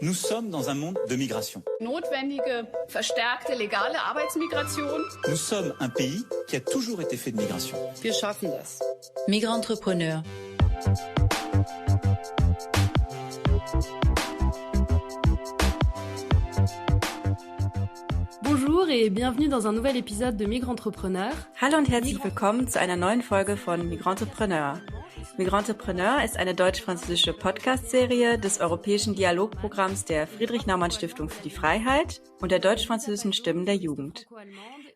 Nous sommes dans un monde de migration. Notwendige, verstärkte legale Arbeitsmigration. Nous sommes un pays qui a toujours été fait de migration. Wir schaffen das. Migrantrepreneur. Bonjour et bienvenue dans un nouvel épisode de Migrantrepreneur. Hallo und herzlich willkommen zu einer neuen Folge von Migrantrepreneur. Migrantrepreneur ist eine deutsch-französische Podcast-Serie des europäischen Dialogprogramms der Friedrich-Naumann-Stiftung für die Freiheit und der deutsch-französischen Stimmen der Jugend.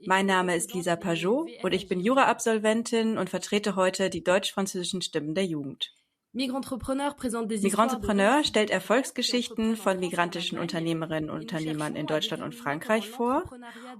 Mein Name ist Lisa Pajot und ich bin Jura-Absolventin und vertrete heute die deutsch-französischen Stimmen der Jugend. Migrantrepreneur stellt Erfolgsgeschichten von migrantischen Unternehmerinnen und Unternehmern in Deutschland und Frankreich vor.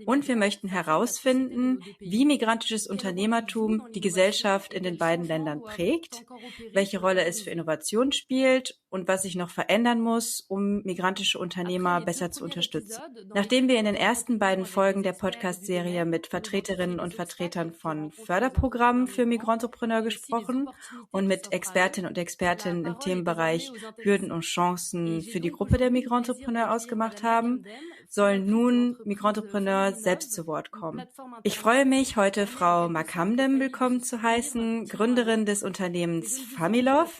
Und wir möchten herausfinden, wie migrantisches Unternehmertum die Gesellschaft in den beiden Ländern prägt, welche Rolle es für Innovation spielt und was sich noch verändern muss, um migrantische Unternehmer besser zu unterstützen. Nachdem wir in den ersten beiden Folgen der Podcast-Serie mit Vertreterinnen und Vertretern von Förderprogrammen für Migrantrepreneur gesprochen und mit Expertinnen und Expertin im Themenbereich Hürden und Chancen für die Gruppe der Migrantrepreneur ausgemacht haben, sollen nun Migrantrepreneur selbst zu Wort kommen. Ich freue mich, heute Frau Makamdem willkommen zu heißen, Gründerin des Unternehmens Familove,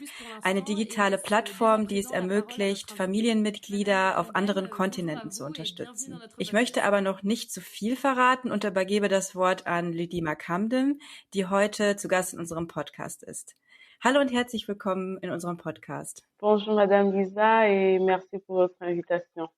eine digitale Plattform, die es ermöglicht, Familienmitglieder auf anderen Kontinenten zu unterstützen. Ich möchte aber noch nicht zu viel verraten und übergebe das Wort an Lydie Makamdem, die heute zu Gast in unserem Podcast ist. Hallo und herzlich willkommen in unserem Podcast. Bonjour Madame Lisa et merci pour votre invitation.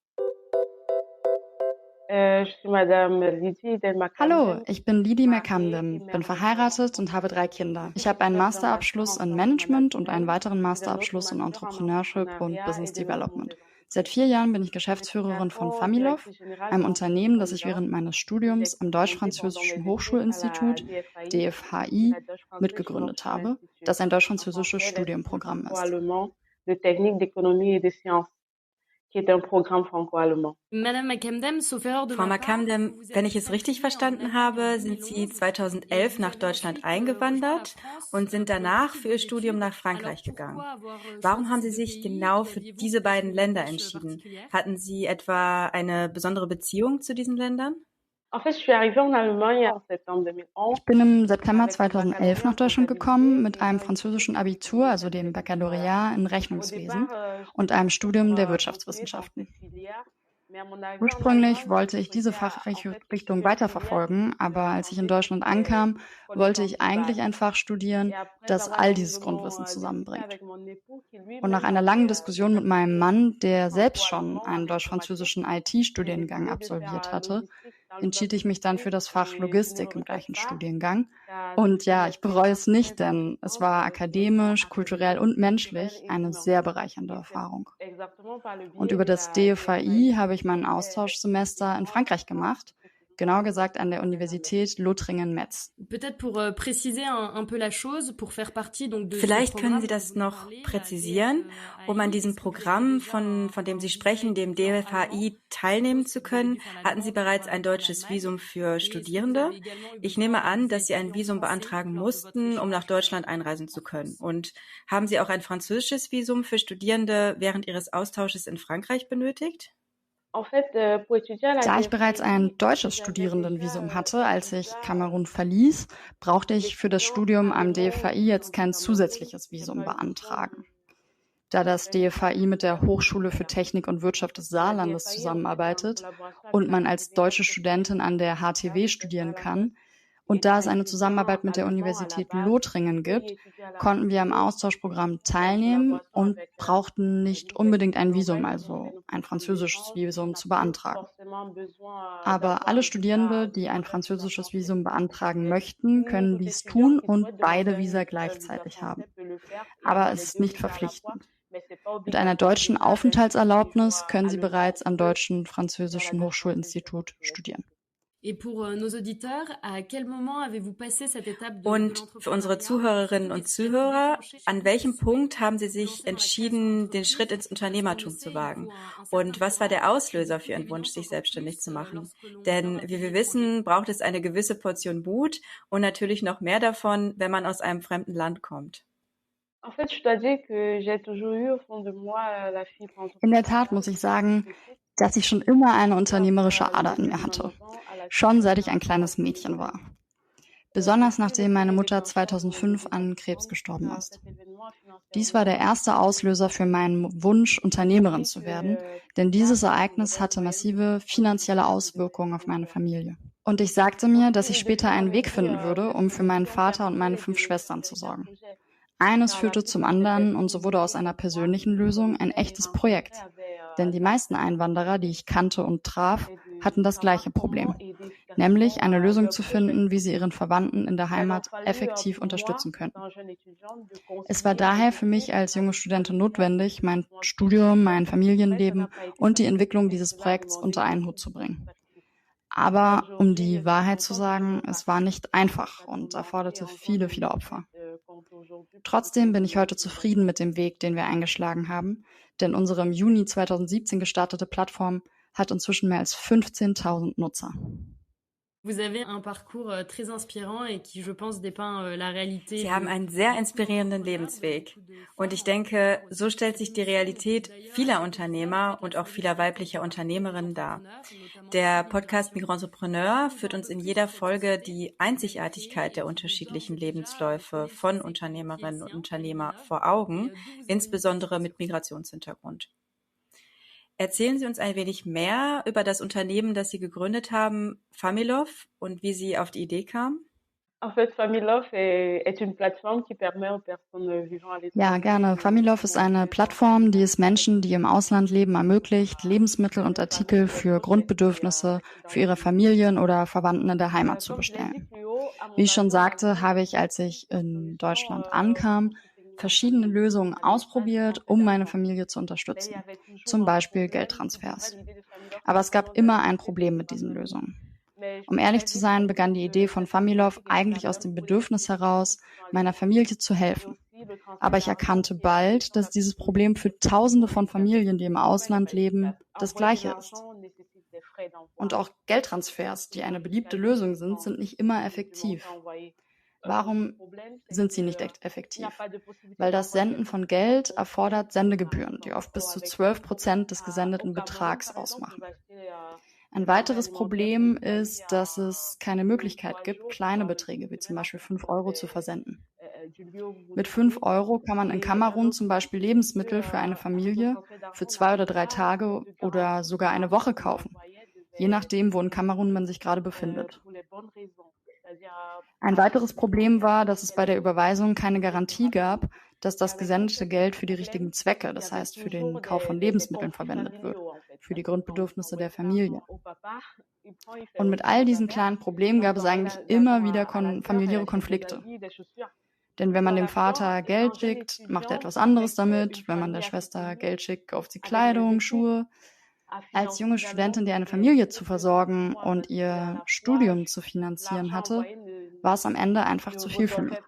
Hallo, ich bin Lydie Makamdem, bin verheiratet und habe 3 Kinder. Ich habe einen Masterabschluss in Management und einen weiteren Masterabschluss in Entrepreneurship und Business Development. Seit 4 Jahren bin ich Geschäftsführerin von Familove, einem Unternehmen, das ich während meines Studiums am Deutsch-Französischen Hochschulinstitut, DFHI, mitgegründet habe, das ein deutsch-französisches Studienprogramm ist. Frau Makamdem, wenn ich es richtig verstanden habe, sind Sie 2011 nach Deutschland eingewandert und sind danach für Ihr Studium nach Frankreich gegangen. Warum haben Sie sich genau für diese beiden Länder entschieden? Hatten Sie etwa eine besondere Beziehung zu diesen Ländern? Ich bin im September 2011 nach Deutschland gekommen mit einem französischen Abitur, also dem Baccalaureat in Rechnungswesen und einem Studium der Wirtschaftswissenschaften. Ursprünglich wollte ich diese Fachrichtung weiterverfolgen, aber als ich in Deutschland ankam, wollte ich eigentlich ein Fach studieren, das all dieses Grundwissen zusammenbringt. Und nach einer langen Diskussion mit meinem Mann, der selbst schon einen deutsch-französischen IT-Studiengang absolviert hatte, entschied ich mich dann für das Fach Logistik im gleichen Studiengang. Und ja, ich bereue es nicht, denn es war akademisch, kulturell und menschlich eine sehr bereichernde Erfahrung. Und über das DFHI habe ich mein Austauschsemester in Frankreich gemacht, genauer gesagt an der Universität Lothringen-Metz. Vielleicht können Sie das noch präzisieren, um an diesem Programm, von dem Sie sprechen, dem DFHI, teilnehmen zu können. Hatten Sie bereits ein deutsches Visum für Studierende? Ich nehme an, dass Sie ein Visum beantragen mussten, um nach Deutschland einreisen zu können. Und haben Sie auch ein französisches Visum für Studierende während Ihres Austausches in Frankreich benötigt? Da ich bereits ein deutsches Studierendenvisum hatte, als ich Kamerun verließ, brauchte ich für das Studium am DFHI jetzt kein zusätzliches Visum beantragen. Da das DFHI mit der Hochschule für Technik und Wirtschaft des Saarlandes zusammenarbeitet und man als deutsche Studentin an der HTW studieren kann, und da es eine Zusammenarbeit mit der Universität Lothringen gibt, konnten wir am Austauschprogramm teilnehmen und brauchten nicht unbedingt ein Visum, also ein französisches Visum, zu beantragen. Aber alle Studierende, die ein französisches Visum beantragen möchten, können dies tun und beide Visa gleichzeitig haben. Aber es ist nicht verpflichtend. Mit einer deutschen Aufenthaltserlaubnis können Sie bereits am Deutschen-Französischen Hochschulinstitut studieren. Und für unsere Zuhörerinnen und Zuhörer, an welchem Punkt haben Sie sich entschieden, den Schritt ins Unternehmertum zu wagen? Und was war der Auslöser für Ihren Wunsch, sich selbstständig zu machen? Denn wie wir wissen, braucht es eine gewisse Portion Mut und natürlich noch mehr davon, wenn man aus einem fremden Land kommt. En fait, je dois dire que j'ai toujours eu au fond de moi la fibre In der Tat muss ich sagen, dass ich schon immer eine unternehmerische Ader in mir hatte. Schon seit ich ein kleines Mädchen war. Besonders nachdem meine Mutter 2005 an Krebs gestorben ist. Dies war der erste Auslöser für meinen Wunsch, Unternehmerin zu werden, denn dieses Ereignis hatte massive finanzielle Auswirkungen auf meine Familie. Und ich sagte mir, dass ich später einen Weg finden würde, um für meinen Vater und meine 5 Schwestern zu sorgen. Eines führte zum anderen und so wurde aus einer persönlichen Lösung ein echtes Projekt. Denn die meisten Einwanderer, die ich kannte und traf, hatten das gleiche Problem. Nämlich eine Lösung zu finden, wie sie ihren Verwandten in der Heimat effektiv unterstützen könnten. Es war daher für mich als junge Studentin notwendig, mein Studium, mein Familienleben und die Entwicklung dieses Projekts unter einen Hut zu bringen. Aber um die Wahrheit zu sagen, es war nicht einfach und erforderte viele, viele Opfer. Trotzdem bin ich heute zufrieden mit dem Weg, den wir eingeschlagen haben, denn unsere im Juni 2017 gestartete Plattform hat inzwischen mehr als 15.000 Nutzer. Vous avez un parcours très inspirant et qui, je pense, dépeint la réalité. Sie haben einen sehr inspirierenden Lebensweg. Und ich denke, so stellt sich die Realität vieler Unternehmer und auch vieler weiblicher Unternehmerinnen dar. Der Podcast Migrantrepreneur führt uns in jeder Folge die Einzigartigkeit der unterschiedlichen Lebensläufe von Unternehmerinnen und Unternehmern vor Augen, insbesondere mit Migrationshintergrund. Erzählen Sie uns ein wenig mehr über das Unternehmen, das Sie gegründet haben, Familov, und wie Sie auf die Idee kamen? En fait, Familov est une plateforme qui permet aux personnes vivant à l'étranger. Ja, gerne. Familov ist eine Plattform, die es Menschen, die im Ausland leben, ermöglicht, Lebensmittel und Artikel für Grundbedürfnisse für ihre Familien oder Verwandten in der Heimat zu bestellen. Wie ich schon sagte, habe ich, als ich in Deutschland ankam, verschiedene Lösungen ausprobiert, um meine Familie zu unterstützen. Zum Beispiel Geldtransfers. Aber es gab immer ein Problem mit diesen Lösungen. Um ehrlich zu sein, begann die Idee von Familov eigentlich aus dem Bedürfnis heraus, meiner Familie zu helfen. Aber ich erkannte bald, dass dieses Problem für Tausende von Familien, die im Ausland leben, das Gleiche ist. Und auch Geldtransfers, die eine beliebte Lösung sind nicht immer effektiv. Warum sind sie nicht effektiv? Weil das Senden von Geld erfordert Sendegebühren, die oft bis zu 12% des gesendeten Betrags ausmachen. Ein weiteres Problem ist, dass es keine Möglichkeit gibt, kleine Beträge wie zum Beispiel 5 Euro zu versenden. Mit 5 Euro kann man in Kamerun zum Beispiel Lebensmittel für eine Familie für 2 oder 3 Tage oder sogar eine Woche kaufen, je nachdem, wo in Kamerun man sich gerade befindet. Ein weiteres Problem war, dass es bei der Überweisung keine Garantie gab, dass das gesendete Geld für die richtigen Zwecke, das heißt für den Kauf von Lebensmitteln verwendet wird, für die Grundbedürfnisse der Familie. Und mit all diesen kleinen Problemen gab es eigentlich immer wieder familiäre Konflikte. Denn wenn man dem Vater Geld schickt, macht er etwas anderes damit. Wenn man der Schwester Geld schickt, kauft sie Kleidung, Schuhe. Als junge Studentin, die eine Familie zu versorgen und ihr Studium zu finanzieren hatte, war es am Ende einfach zu viel für mich.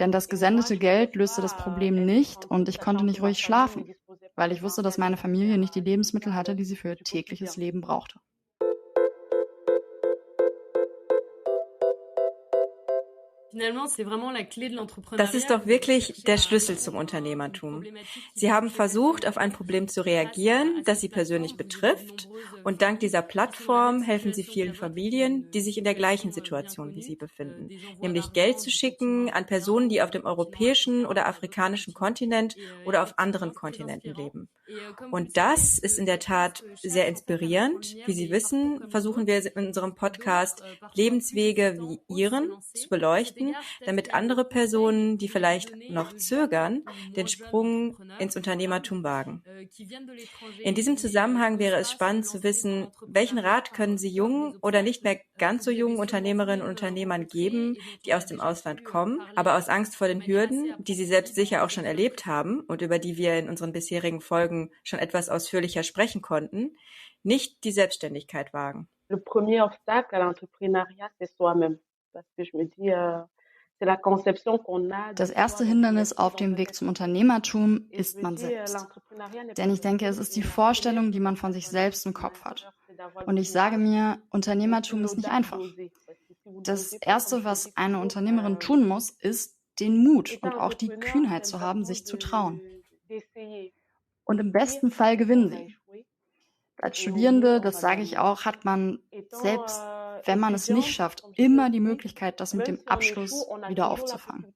Denn das gesendete Geld löste das Problem nicht und ich konnte nicht ruhig schlafen, weil ich wusste, dass meine Familie nicht die Lebensmittel hatte, die sie für ihr tägliches Leben brauchte. Das ist doch wirklich der Schlüssel zum Unternehmertum. Sie haben versucht, auf ein Problem zu reagieren, das Sie persönlich betrifft, und dank dieser Plattform helfen Sie vielen Familien, die sich in der gleichen Situation wie Sie befinden, nämlich Geld zu schicken an Personen, die auf dem europäischen oder afrikanischen Kontinent oder auf anderen Kontinenten leben. Und das ist in der Tat sehr inspirierend. Wie Sie wissen, versuchen wir in unserem Podcast, Lebenswege wie Ihren zu beleuchten, damit andere Personen, die vielleicht noch zögern, den Sprung ins Unternehmertum wagen. In diesem Zusammenhang wäre es spannend zu wissen, welchen Rat können Sie jungen oder nicht mehr ganz so jungen Unternehmerinnen und Unternehmern geben, die aus dem Ausland kommen, aber aus Angst vor den Hürden, die Sie selbst sicher auch schon erlebt haben und über die wir in unseren bisherigen Folgen schon etwas ausführlicher sprechen konnten, nicht die Selbstständigkeit wagen? Le premier obstacle à l'entrepreneuriat, c'est soi-même. Parce que je me dis, c'est la conception qu'on a. Das erste Hindernis auf dem Weg zum Unternehmertum ist man selbst. Denn ich denke, es ist die Vorstellung, die man von sich selbst im Kopf hat. Und ich sage mir, Unternehmertum ist nicht einfach. Das Erste, was eine Unternehmerin tun muss, ist, den Mut und auch die Kühnheit zu haben, sich zu trauen. Und im besten Fall gewinnen sie. Als Studierende, das sage ich auch, hat man, selbst wenn man es nicht schafft, immer die Möglichkeit, das mit dem Abschluss wieder aufzufangen.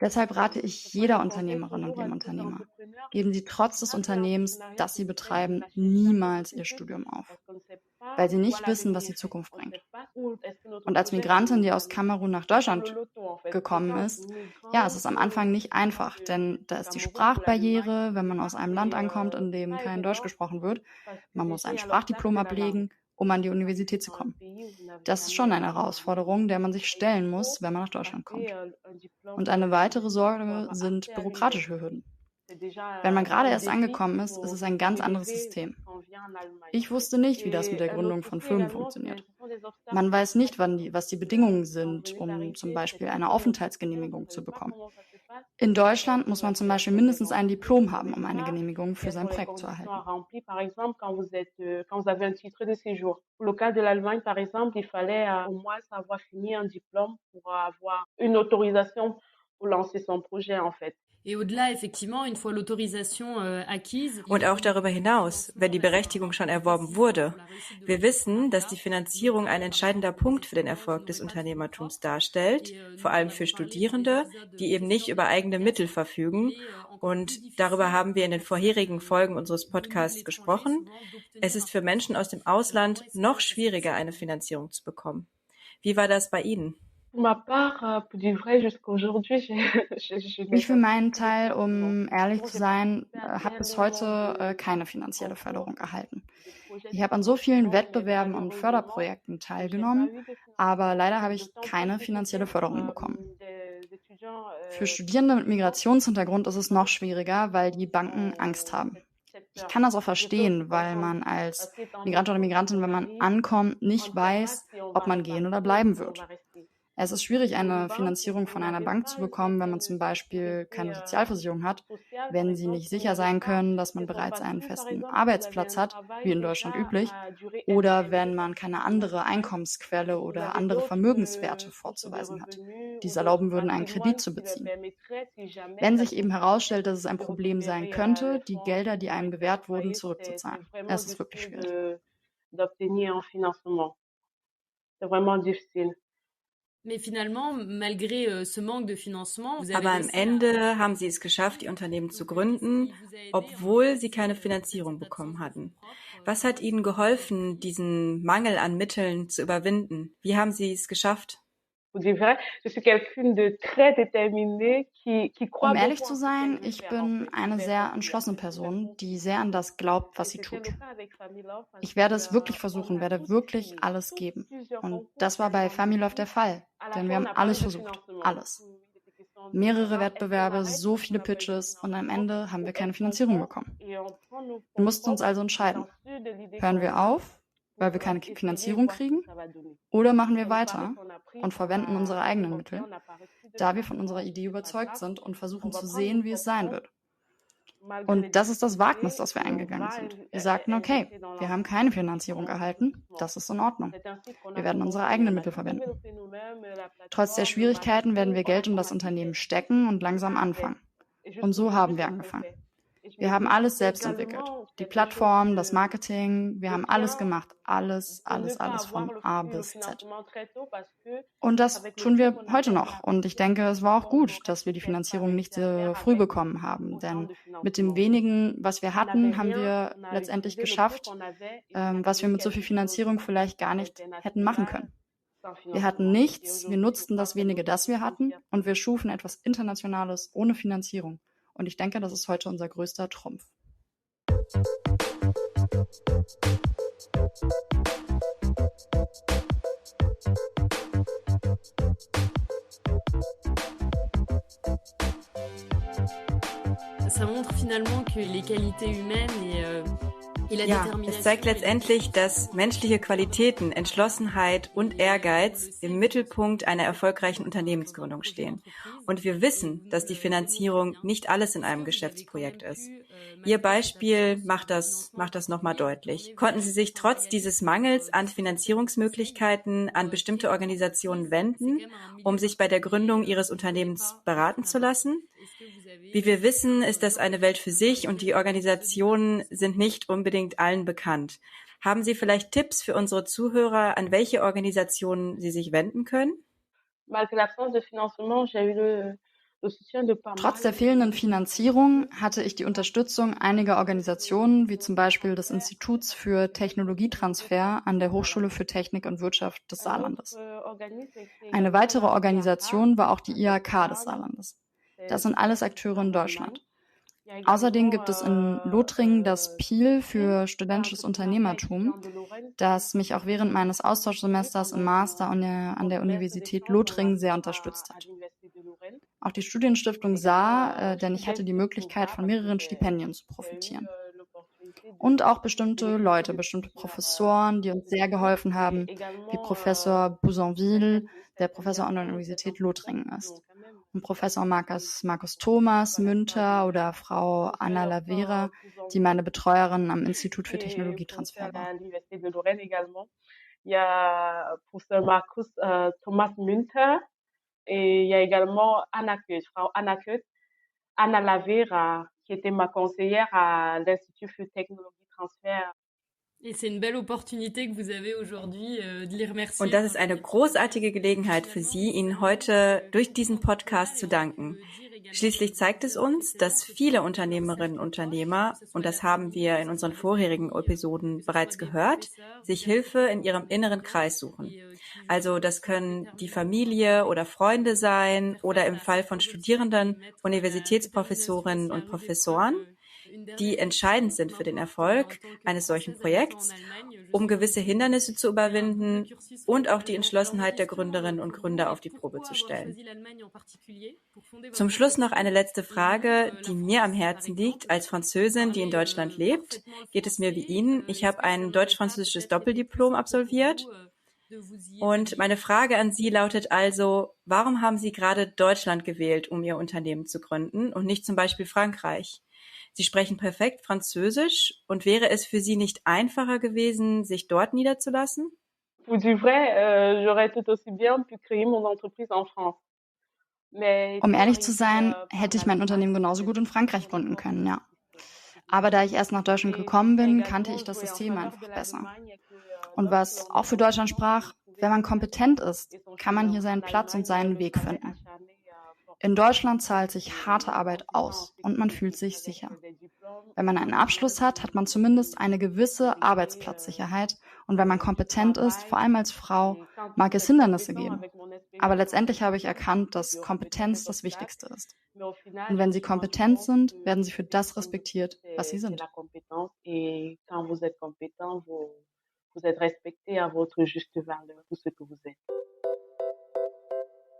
Deshalb rate ich jeder Unternehmerin und jedem Unternehmer: Geben Sie trotz des Unternehmens, das Sie betreiben, niemals Ihr Studium auf, weil Sie nicht wissen, was die Zukunft bringt. Und als Migrantin, die aus Kamerun nach Deutschland gekommen ist, ja, es ist am Anfang nicht einfach, denn da ist die Sprachbarriere, wenn man aus einem Land ankommt, in dem kein Deutsch gesprochen wird. Man muss ein Sprachdiplom ablegen, um an die Universität zu kommen. Das ist schon eine Herausforderung, der man sich stellen muss, wenn man nach Deutschland kommt. Und eine weitere Sorge sind bürokratische Hürden. Wenn man gerade erst angekommen ist, ist es ein ganz anderes System. Ich wusste nicht, wie das mit der Gründung von Firmen funktioniert. Man weiß nicht, was die Bedingungen sind, um zum Beispiel eine Aufenthaltsgenehmigung zu bekommen. In Deutschland muss man zum Beispiel mindestens ein Diplom haben, um eine Genehmigung für sein Projekt zu erhalten. Quand vous avez un titre de séjour. Pour le cas de l'Allemagne, par exemple, il fallait au moins avoir fini un diplôme pour avoir une autorisation pour lancer son projet, en fait. Et au-delà, effectivement, une fois l'autorisation acquise. Und auch darüber hinaus, wenn die Berechtigung schon erworben wurde. Wir wissen, dass die Finanzierung ein entscheidender Punkt für den Erfolg des Unternehmertums darstellt, vor allem für Studierende, die eben nicht über eigene Mittel verfügen. Und darüber haben wir in den vorherigen Folgen unseres Podcasts gesprochen. Es ist für Menschen aus dem Ausland noch schwieriger, eine Finanzierung zu bekommen. Wie war das bei Ihnen? Ich für meinen Teil, um ehrlich zu sein, habe bis heute keine finanzielle Förderung erhalten. Ich habe an so vielen Wettbewerben und Förderprojekten teilgenommen, aber leider habe ich keine finanzielle Förderung bekommen. Für Studierende mit Migrationshintergrund ist es noch schwieriger, weil die Banken Angst haben. Ich kann das auch verstehen, weil man als Migrant oder Migrantin, wenn man ankommt, nicht weiß, ob man gehen oder bleiben wird. Es ist schwierig, eine Finanzierung von einer Bank zu bekommen, wenn man zum Beispiel keine Sozialversicherung hat, wenn sie nicht sicher sein können, dass man bereits einen festen Arbeitsplatz hat, wie in Deutschland üblich, oder wenn man keine andere Einkommensquelle oder andere Vermögenswerte vorzuweisen hat, die es erlauben würden, einen Kredit zu beziehen. Wenn sich eben herausstellt, dass es ein Problem sein könnte, die Gelder, die einem gewährt wurden, zurückzuzahlen. Es ist wirklich schwierig. Aber am Ende haben sie es geschafft, die Unternehmen zu gründen, obwohl sie keine Finanzierung bekommen hatten. Was hat Ihnen geholfen, diesen Mangel an Mitteln zu überwinden? Wie haben Sie es geschafft? Um ehrlich zu sein, ich bin eine sehr entschlossene Person, die sehr an das glaubt, was sie tut. Ich werde es wirklich versuchen, werde wirklich alles geben. Und das war bei Familove der Fall, denn wir haben alles versucht, alles. Mehrere Wettbewerbe, so viele Pitches und am Ende haben wir keine Finanzierung bekommen. Wir mussten uns also entscheiden. Hören wir auf, weil wir keine Finanzierung kriegen, oder machen wir weiter und verwenden unsere eigenen Mittel, da wir von unserer Idee überzeugt sind und versuchen zu sehen, wie es sein wird. Und das ist das Wagnis, das wir eingegangen sind. Wir sagten, okay, wir haben keine Finanzierung erhalten, das ist in Ordnung. Wir werden unsere eigenen Mittel verwenden. Trotz der Schwierigkeiten werden wir Geld in das Unternehmen stecken und langsam anfangen. Und so haben wir angefangen. Wir haben alles selbst entwickelt. Die Plattform, das Marketing, wir haben alles gemacht. Alles von A bis Z. Und das tun wir heute noch. Und ich denke, es war auch gut, dass wir die Finanzierung nicht so früh bekommen haben. Denn mit dem wenigen, was wir hatten, haben wir letztendlich geschafft, was wir mit so viel Finanzierung vielleicht gar nicht hätten machen können. Wir hatten nichts, wir nutzten das wenige, das wir hatten, und wir schufen etwas Internationales ohne Finanzierung. Und ich denke, das ist heute unser größter Trumpf. Ça montre finalement que les qualités humaines Ja, es zeigt letztendlich, dass menschliche Qualitäten, Entschlossenheit und Ehrgeiz im Mittelpunkt einer erfolgreichen Unternehmensgründung stehen. Und wir wissen, dass die Finanzierung nicht alles in einem Geschäftsprojekt ist. Ihr Beispiel macht das nochmal deutlich. Konnten Sie sich trotz dieses Mangels an Finanzierungsmöglichkeiten an bestimmte Organisationen wenden, um sich bei der Gründung Ihres Unternehmens beraten zu lassen? Wie wir wissen, ist das eine Welt für sich und die Organisationen sind nicht unbedingt allen bekannt. Haben Sie vielleicht Tipps für unsere Zuhörer, an welche Organisationen sie sich wenden können? Trotz der fehlenden Finanzierung hatte ich die Unterstützung einiger Organisationen, wie zum Beispiel des Instituts für Technologietransfer an der Hochschule für Technik und Wirtschaft des Saarlandes. Eine weitere Organisation war auch die IHK des Saarlandes. Das sind alles Akteure in Deutschland. Außerdem gibt es in Lothringen das PIL für studentisches Unternehmertum, das mich auch während meines Austauschsemesters im Master an der Universität Lothringen sehr unterstützt hat. Auch die Studienstiftung Saar, denn ich hatte die Möglichkeit, von mehreren Stipendien zu profitieren. Und auch bestimmte Leute, bestimmte Professoren, die uns sehr geholfen haben, wie Professor Bousonville, der Professor an der Universität Lothringen ist. Und Professor Markus Thomas Münter oder Frau Anna Lavera, die meine Betreuerin am Institut für Technologietransfer war. Il y a Professeur Markus Thomas Münter et il y a également Frau Anna Köth, Anna Lavera, qui était ma conseillère à l'Institut für Technologietransfer. Et c'est une belle opportunité que vous avez aujourd'hui de les remercier. Und das ist eine großartige Gelegenheit für Sie, Ihnen heute durch diesen Podcast zu danken. Schließlich zeigt es uns, dass viele Unternehmerinnen und Unternehmer, und das haben wir in unseren vorherigen Episoden bereits gehört, sich Hilfe in ihrem inneren Kreis suchen. Also das können die Familie oder Freunde sein oder im Fall von Studierenden, Universitätsprofessorinnen und Professoren, die entscheidend sind für den Erfolg eines solchen Projekts, um gewisse Hindernisse zu überwinden und auch die Entschlossenheit der Gründerinnen und Gründer auf die Probe zu stellen. Zum Schluss noch eine letzte Frage, die mir am Herzen liegt. Als Französin, die in Deutschland lebt, geht es mir wie Ihnen. Ich habe ein deutsch-französisches Doppeldiplom absolviert. Und meine Frage an Sie lautet also, warum haben Sie gerade Deutschland gewählt, um Ihr Unternehmen zu gründen und nicht zum Beispiel Frankreich? Sie sprechen perfekt Französisch und wäre es für Sie nicht einfacher gewesen, sich dort niederzulassen? Pour du vrai, j'aurais tout aussi bien pu créer mon entreprise en France. Um ehrlich zu sein, hätte ich mein Unternehmen genauso gut in Frankreich gründen können, ja. Aber da ich erst nach Deutschland gekommen bin, kannte ich das System einfach besser. Und was auch für Deutschland sprach, wenn man kompetent ist, kann man hier seinen Platz und seinen Weg finden. In Deutschland zahlt sich harte Arbeit aus und man fühlt sich sicher. Wenn man einen Abschluss hat, hat man zumindest eine gewisse Arbeitsplatzsicherheit und wenn man kompetent ist, vor allem als Frau, mag es Hindernisse geben. Aber letztendlich habe ich erkannt, dass Kompetenz das Wichtigste ist. Und wenn Sie kompetent sind, werden Sie für das respektiert, was Sie sind.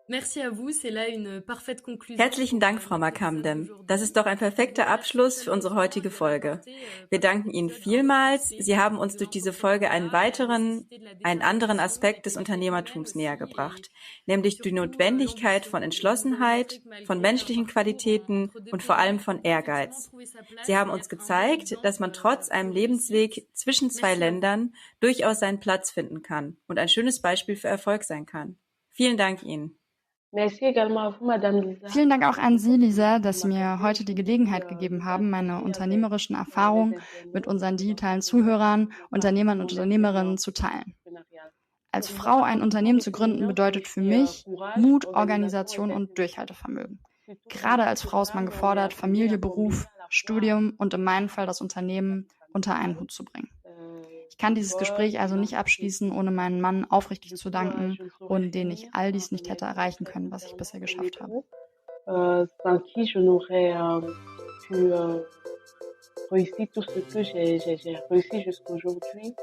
Merci à vous, c'est là une parfaite conclusion. Herzlichen Dank, Frau Makamdem. Das ist doch ein perfekter Abschluss für unsere heutige Folge. Wir danken Ihnen vielmals. Sie haben uns durch diese Folge einen anderen Aspekt des Unternehmertums näher gebracht, nämlich die Notwendigkeit von Entschlossenheit, von menschlichen Qualitäten und vor allem von Ehrgeiz. Sie haben uns gezeigt, dass man trotz einem Lebensweg zwischen zwei Ländern durchaus seinen Platz finden kann und ein schönes Beispiel für Erfolg sein kann. Vielen Dank Ihnen. Vielen Dank auch an Sie, Lisa, dass Sie mir heute die Gelegenheit gegeben haben, meine unternehmerischen Erfahrungen mit unseren digitalen Zuhörern, Unternehmern und Unternehmerinnen zu teilen. Als Frau ein Unternehmen zu gründen bedeutet für mich Mut, Organisation und Durchhaltevermögen. Gerade als Frau ist man gefordert, Familie, Beruf, Studium und in meinem Fall das Unternehmen unter einen Hut zu bringen. Ich kann dieses Gespräch also nicht abschließen, ohne meinen Mann aufrichtig zu danken, ohne den ich all dies nicht hätte erreichen können, was ich bisher geschafft habe. Sans qui je n'aurais pu réussir tout ce que j'ai réussi jusqu'aujourd'hui.